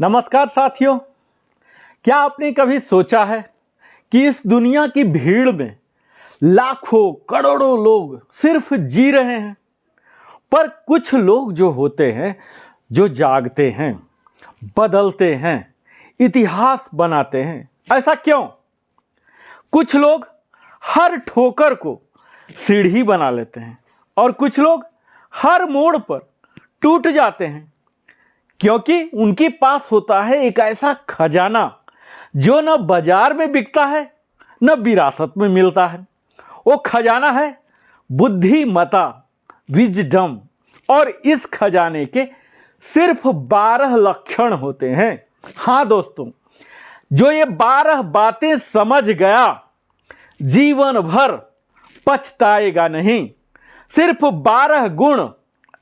नमस्कार साथियों, क्या आपने कभी सोचा है कि इस दुनिया की भीड़ में लाखों करोड़ों लोग सिर्फ जी रहे हैं, पर कुछ लोग जो होते हैं, जो जागते हैं, बदलते हैं, इतिहास बनाते हैं। ऐसा क्यों? कुछ लोग हर ठोकर को सीढ़ी बना लेते हैं और कुछ लोग हर मोड़ पर टूट जाते हैं, क्योंकि उनके पास होता है एक ऐसा खजाना जो न बाजार में बिकता है न विरासत में मिलता है। वो खजाना है बुद्धिमता, विजडम। और इस खजाने के सिर्फ 12 लक्षण होते हैं। हाँ दोस्तों, जो ये 12 बातें समझ गया जीवन भर पछताएगा नहीं। सिर्फ 12 गुण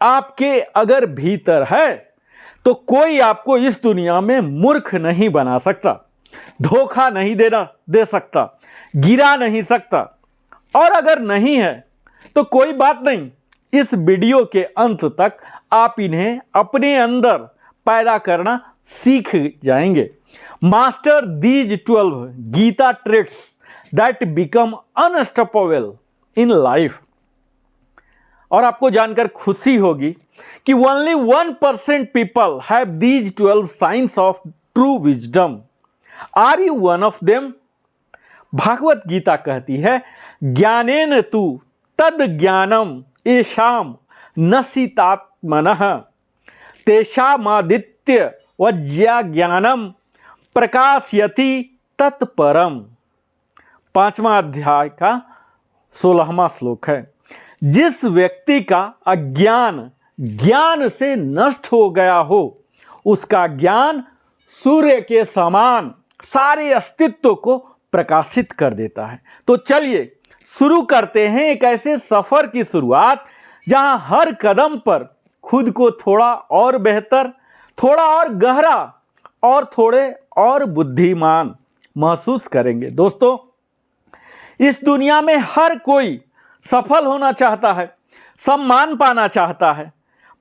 आपके अगर भीतर है तो कोई आपको इस दुनिया में मूर्ख नहीं बना सकता, धोखा नहीं दे सकता, गिरा नहीं सकता। और अगर नहीं है तो कोई बात नहीं, इस वीडियो के अंत तक आप इन्हें अपने अंदर पैदा करना सीख जाएंगे। Master these 12 Gita traits that become unstoppable in life. और आपको जानकर खुशी होगी कि only 1% people have these 12 science of true wisdom. Are you one of them? Bhagavad Gita कहती है, ज्ञानेन तु तद ज्ञानम येषाम नसितात्मनः तेषामादित्य वज्या ज्ञानम प्रकाशयति तत्परम। 5वां अध्याय का 16वां श्लोक है। जिस व्यक्ति का अज्ञान ज्ञान से नष्ट हो गया हो, उसका ज्ञान सूर्य के समान सारे अस्तित्व को प्रकाशित कर देता है। तो चलिए शुरू करते हैं एक ऐसे सफर की शुरुआत जहां हर कदम पर खुद को थोड़ा और बेहतर, थोड़ा और गहरा और थोड़े और बुद्धिमान महसूस करेंगे। दोस्तों, इस दुनिया में हर कोई सफल होना चाहता है, सम्मान पाना चाहता है,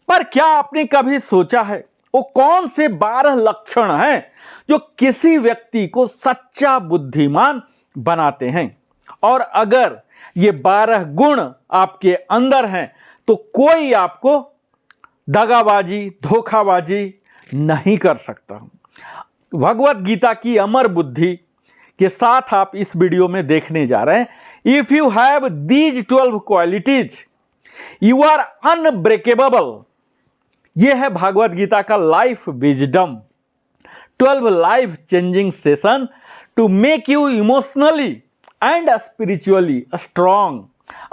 पर क्या आपने कभी सोचा है वो कौन से 12 लक्षण हैं जो किसी व्यक्ति को सच्चा बुद्धिमान बनाते हैं? और अगर ये 12 गुण आपके अंदर हैं तो कोई आपको दगाबाजी, धोखाबाजी नहीं कर सकता। भगवत गीता की अमर बुद्धि के साथ आप इस वीडियो में देखने जा रहे हैं। If you have these 12 qualities you are unbreakable. यह है भागवत गीता का life wisdom, 12 life changing session to make you emotionally and spiritually strong.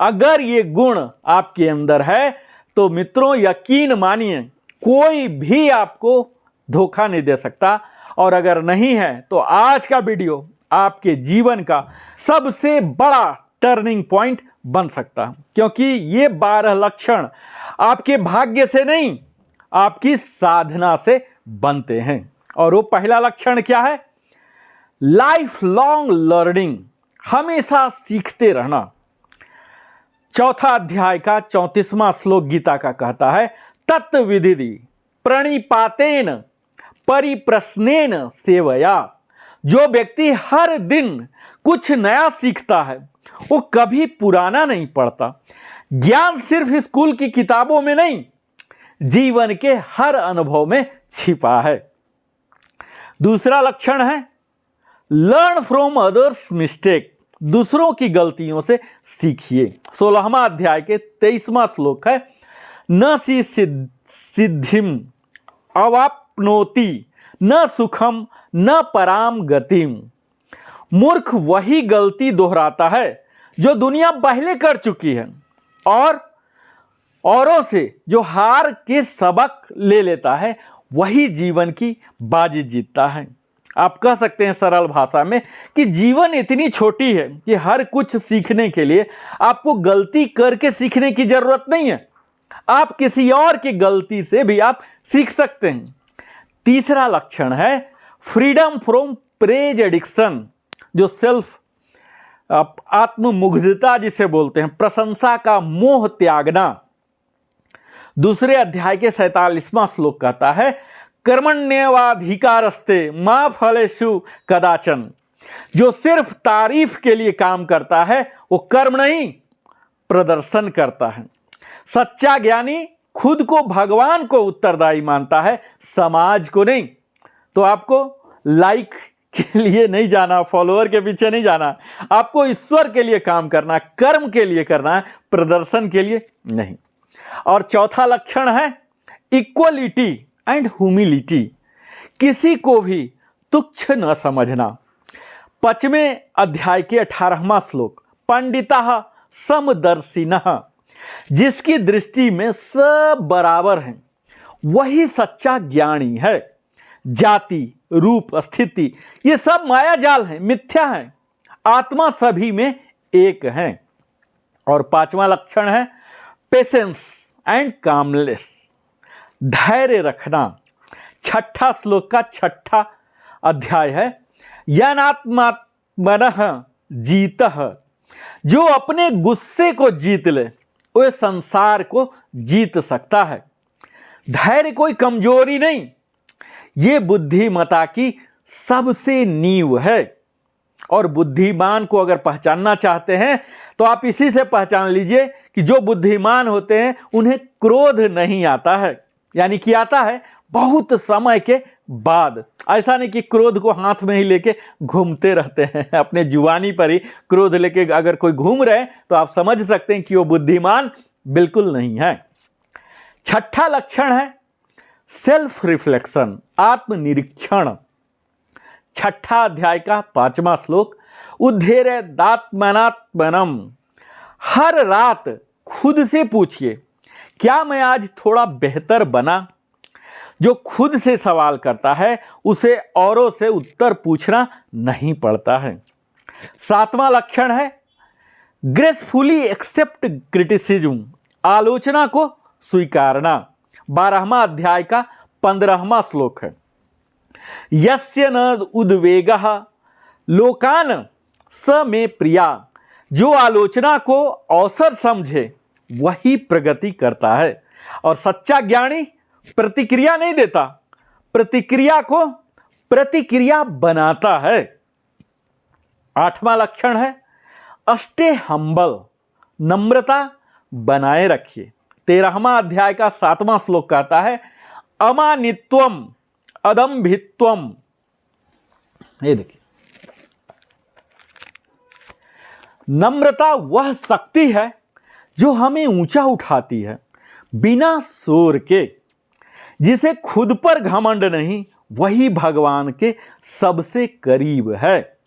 अगर ये गुण आपके अंदर है तो मित्रों यकीन मानिए कोई भी आपको धोखा नहीं दे सकता। और अगर नहीं है तो आज का वीडियो आपके जीवन का सबसे बड़ा टर्निंग पॉइंट बन सकता है, क्योंकि ये 12 लक्षण आपके भाग्य से नहीं, आपकी साधना से बनते हैं। और वो पहला लक्षण क्या है? लाइफ लॉन्ग लर्निंग, हमेशा सीखते रहना। 4वां अध्याय का 34वां श्लोक गीता का कहता है, तत्विदिति प्रणिपातेन परिप्रश्नेन सेवया। जो व्यक्ति हर दिन कुछ नया सीखता है वो कभी पुराना नहीं पढ़ता। ज्ञान सिर्फ स्कूल की किताबों में नहीं, जीवन के हर अनुभव में छिपा है। दूसरा लक्षण है लर्न फ्रॉम अदर्स मिस्टेक, दूसरों की गलतियों से सीखिए। 16वां अध्याय के 23वां श्लोक है, न सी सिद्धिम अवाप्नोति न सुखम न पराम गतिम। मूर्ख वही गलती दोहराता है जो दुनिया पहले कर चुकी है, और औरों से जो हार के सबक ले लेता है वही जीवन की बाजी जीतता है। आप कह सकते हैं सरल भाषा में कि जीवन इतनी छोटी है कि हर कुछ सीखने के लिए आपको गलती करके सीखने की जरूरत नहीं है। आप किसी और की गलती से भी आप सीख सकते हैं। तीसरा लक्षण है फ्रीडम फ्रॉम प्रेज एडिक्शन, जो सेल्फ आत्ममुग्धता जिसे बोलते हैं, प्रशंसा का मोह त्यागना। दूसरे अध्याय के 47वां श्लोक कहता है, कर्मण्येवाधिकारस्ते मा फलेषु कदाचन। जो सिर्फ तारीफ के लिए काम करता है वो कर्म नहीं प्रदर्शन करता है। सच्चा ज्ञानी खुद को भगवान को उत्तरदायी मानता है, समाज को नहीं। तो आपको लाइक के लिए नहीं जाना, फॉलोअर के पीछे नहीं जाना, आपको ईश्वर के लिए काम करना, कर्म के लिए करना है, प्रदर्शन के लिए नहीं। और चौथा लक्षण है इक्वलिटी एंड ह्यूमिलिटी, किसी को भी तुच्छ न समझना। 5वें अध्याय के 18वां श्लोक, पंडितः समदर्शिनः, जिसकी दृष्टि में सब बराबर हैं वही सच्चा ज्ञानी है। जाति, रूप, स्थिति ये सब माया जाल हैं, मिथ्या हैं, आत्मा सभी में एक है। और 5वां लक्षण है पेशेंस एंड कामलेस, धैर्य रखना। 6ठा श्लोक का 6ठा अध्याय है, यनात्मात्मनः जीतः, जो अपने गुस्से को जीत ले वह संसार को जीत सकता है। धैर्य कोई कमजोरी नहीं, ये बुद्धिमता की सबसे नींव है। और बुद्धिमान को अगर पहचानना चाहते हैं तो आप इसी से पहचान लीजिए कि जो बुद्धिमान होते हैं उन्हें क्रोध नहीं आता है, यानी कि आता है बहुत समय के बाद। ऐसा नहीं कि क्रोध को हाथ में ही लेके घूमते रहते हैं, अपने जुबानी पर ही क्रोध लेके अगर कोई घूम रहे तो आप समझ सकते हैं कि वो बुद्धिमान बिल्कुल नहीं है। 6ठा लक्षण है सेल्फ रिफ्लेक्शन, आत्मनिरीक्षण। 6ठा अध्याय का 5वां श्लोक, उद्धेरेदात्मनात्मनम, हर रात खुद से पूछिए क्या मैं आज थोड़ा बेहतर बना। जो खुद से सवाल करता है उसे औरों से उत्तर पूछना नहीं पड़ता है। 7वां लक्षण है ग्रेसफुली एक्सेप्ट क्रिटिसिज्म, आलोचना को स्वीकारना। 12वां अध्याय का 15वां श्लोक है, यस्य न उद्वेगः लोकान स मे प्रिया, जो आलोचना को अवसर समझे वही प्रगति करता है। और सच्चा ज्ञानी प्रतिक्रिया नहीं देता, प्रतिक्रिया को प्रतिक्रिया बनाता है। 8वां लक्षण है स्टे हम्बल, नम्रता बनाए रखिए। 13वां अध्याय का 7वां श्लोक कहता है अमानित्वम अदम्भित्वम। ये देखिए, नम्रता वह शक्ति है जो हमें ऊंचा उठाती है बिना शोर के। जिसे खुद पर घमंड नहीं वही भगवान के सबसे करीब है।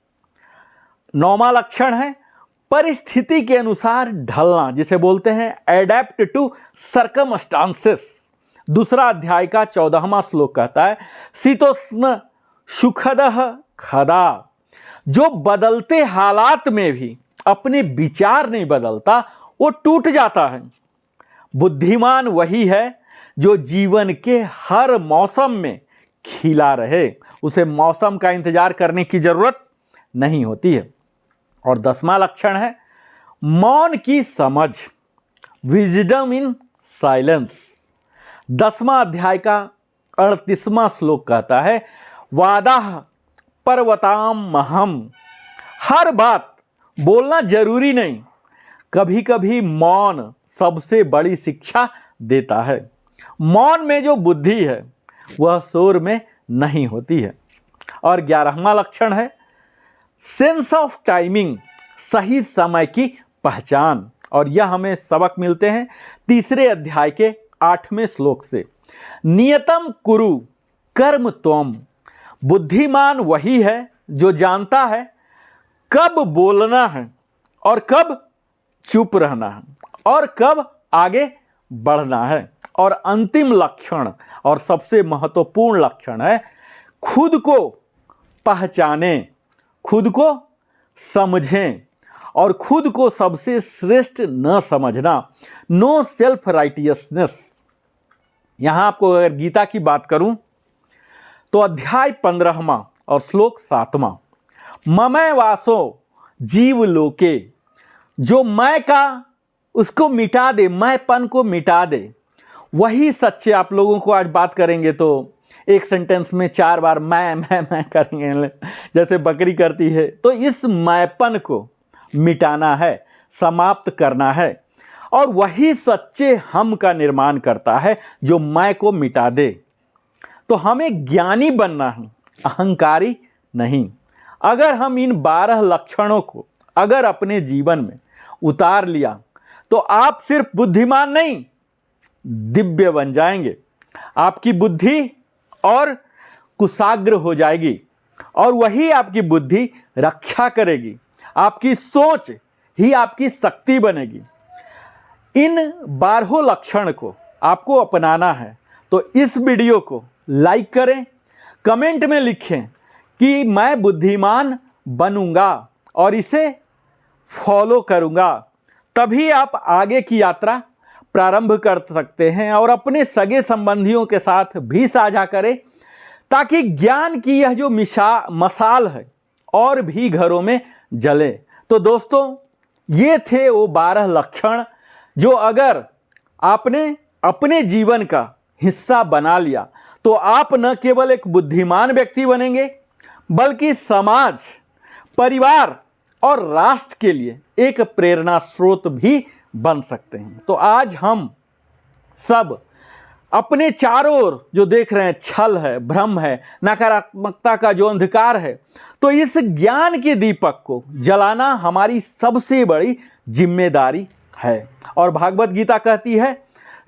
9वां लक्षण है परिस्थिति के अनुसार ढलना, जिसे बोलते हैं एडेप्ट टू सर्कमस्टांसेस। 2 अध्याय का 14वां श्लोक कहता है शीतोष्ण सुखदः खदा, जो बदलते हालात में भी अपने विचार नहीं बदलता वो टूट जाता है। बुद्धिमान वही है जो जीवन के हर मौसम में खिला रहे, उसे मौसम का इंतजार करने की जरूरत नहीं होती है। और 10वां लक्षण है मौन की समझ, विजडम इन साइलेंस। 10वां अध्याय का 38वां श्लोक कहता है वादाह पर्वताम महम, हर बात बोलना जरूरी नहीं, कभी कभी मौन सबसे बड़ी शिक्षा देता है। मौन में जो बुद्धि है वह शोर में नहीं होती है। और 11वां लक्षण है सेंस ऑफ टाइमिंग, सही समय की पहचान। और यह हमें सबक मिलते हैं 3 अध्याय के 8वें श्लोक से, नियतम कुरु कर्म त्वम, बुद्धिमान वही है जो जानता है कब बोलना है और कब चुप रहना है और कब आगे बढ़ना है। और अंतिम लक्षण और सबसे महत्वपूर्ण लक्षण है खुद को पहचानें, खुद को समझें और खुद को सबसे श्रेष्ठ न समझना, नो सेल्फ राइटियसनेस। यहां आपको अगर गीता की बात करूं तो अध्याय 15वां और श्लोक 7वां, ममय वासो जीव लोके, जो मैं का उसको मिटा दे, मैंपन को मिटा दे, वही सच्चे। आप लोगों को आज बात करेंगे तो एक सेंटेंस में 4 बार मैं करेंगे जैसे बकरी करती है। तो इस मैंपन को मिटाना है, समाप्त करना है, और वही सच्चे हम का निर्माण करता है जो मैं को मिटा दे। तो हमें ज्ञानी बनना है, अहंकारी नहीं। अगर हम इन 12 लक्षणों को अगर अपने जीवन में उतार लिया तो आप सिर्फ बुद्धिमान नहीं, दिव्य बन जाएंगे। आपकी बुद्धि और कुशाग्र हो जाएगी और वही आपकी बुद्धि रक्षा करेगी। आपकी सोच ही आपकी शक्ति बनेगी। इन 12 लक्षण को आपको अपनाना है तो इस वीडियो को लाइक करें, कमेंट में लिखें कि मैं बुद्धिमान बनूंगा और इसे फॉलो करूंगा। तभी आप आगे की यात्रा प्रारंभ कर सकते हैं और अपने सगे संबंधियों के साथ भी साझा करें, ताकि ज्ञान की यह जो मशाल है और भी घरों में जले। तो दोस्तों, ये थे वो 12 लक्षण जो अगर आपने अपने जीवन का हिस्सा बना लिया तो आप न केवल एक बुद्धिमान व्यक्ति बनेंगे बल्कि समाज, परिवार और राष्ट्र के लिए एक प्रेरणा स्रोत भी बन सकते हैं। तो आज हम सब अपने चारों ओर जो देख रहे हैं, छल है, भ्रम है, नकारात्मकता का जो अंधकार है, तो इस ज्ञान के दीपक को जलाना हमारी सबसे बड़ी जिम्मेदारी है। और भागवत गीता कहती है,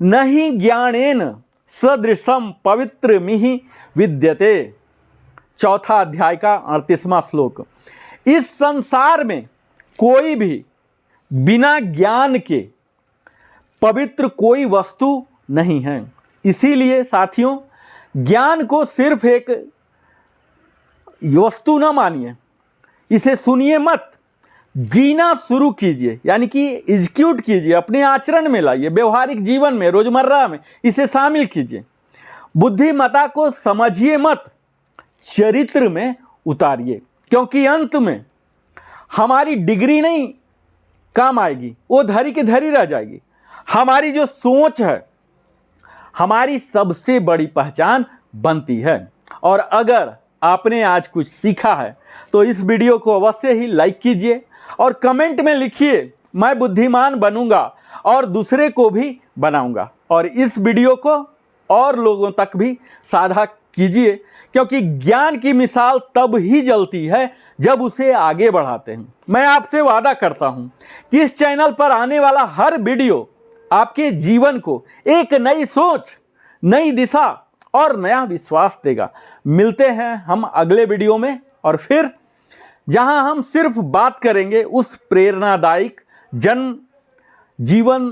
नहि ज्ञानेन सदृशम पवित्रमिहि विद्यते। 4 अध्याय का 38वां श्लोक। इस संसार में कोई भी बिना ज्ञान के पवित्र कोई वस्तु नहीं है। इसीलिए साथियों, ज्ञान को सिर्फ एक वस्तु न मानिए, इसे सुनिए मत, जीना शुरू कीजिए, यानी कि एग्जीक्यूट कीजिए, अपने आचरण में लाइए, व्यवहारिक जीवन में, रोजमर्रा में इसे शामिल कीजिए। बुद्धिमत्ता को समझिए मत, चरित्र में उतारिए, क्योंकि अंत में हमारी डिग्री नहीं काम आएगी, वो धरी की धरी रह जाएगी। हमारी जो सोच है हमारी सबसे बड़ी पहचान बनती है। और अगर आपने आज कुछ सीखा है तो इस वीडियो को अवश्य ही लाइक कीजिए और कमेंट में लिखिए, मैं बुद्धिमान बनूंगा और दूसरे को भी बनाऊंगा। और इस वीडियो को और लोगों तक भी साझा कीजिए, क्योंकि ज्ञान की मिसाल तब ही जलती है जब उसे आगे बढ़ाते हैं। मैं आपसे वादा करता हूं कि इस चैनल पर आने वाला हर वीडियो आपके जीवन को एक नई सोच, नई दिशा और नया विश्वास देगा। मिलते हैं हम अगले वीडियो में, और फिर जहां हम सिर्फ बात करेंगे उस प्रेरणादायक जन जीवन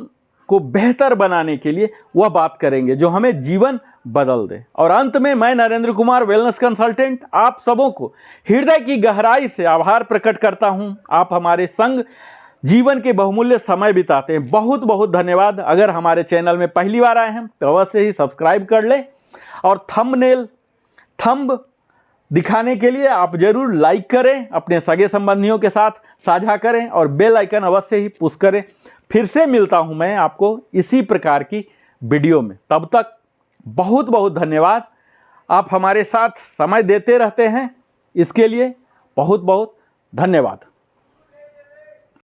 को बेहतर बनाने के लिए, वह बात करेंगे जो हमें जीवन बदल दे। और अंत में मैं नरेंद्र कुमार, वेलनेस कंसल्टेंट, आप सबों को हृदय की गहराई से आभार प्रकट करता हूं। आप हमारे संग जीवन के बहुमूल्य समय बिताते हैं, बहुत बहुत धन्यवाद। अगर हमारे चैनल में पहली बार आए हैं तो अवश्य ही सब्सक्राइब कर लें, और थंब दिखाने के लिए आप जरूर लाइक करें, अपने सगे संबंधियों के साथ साझा करें और बेल आइकन अवश्य ही पुश करें। फिर से मिलता हूं मैं आपको इसी प्रकार की वीडियो में। तब तक बहुत बहुत धन्यवाद। आप हमारे साथ समय देते रहते हैं, इसके लिए बहुत बहुत धन्यवाद।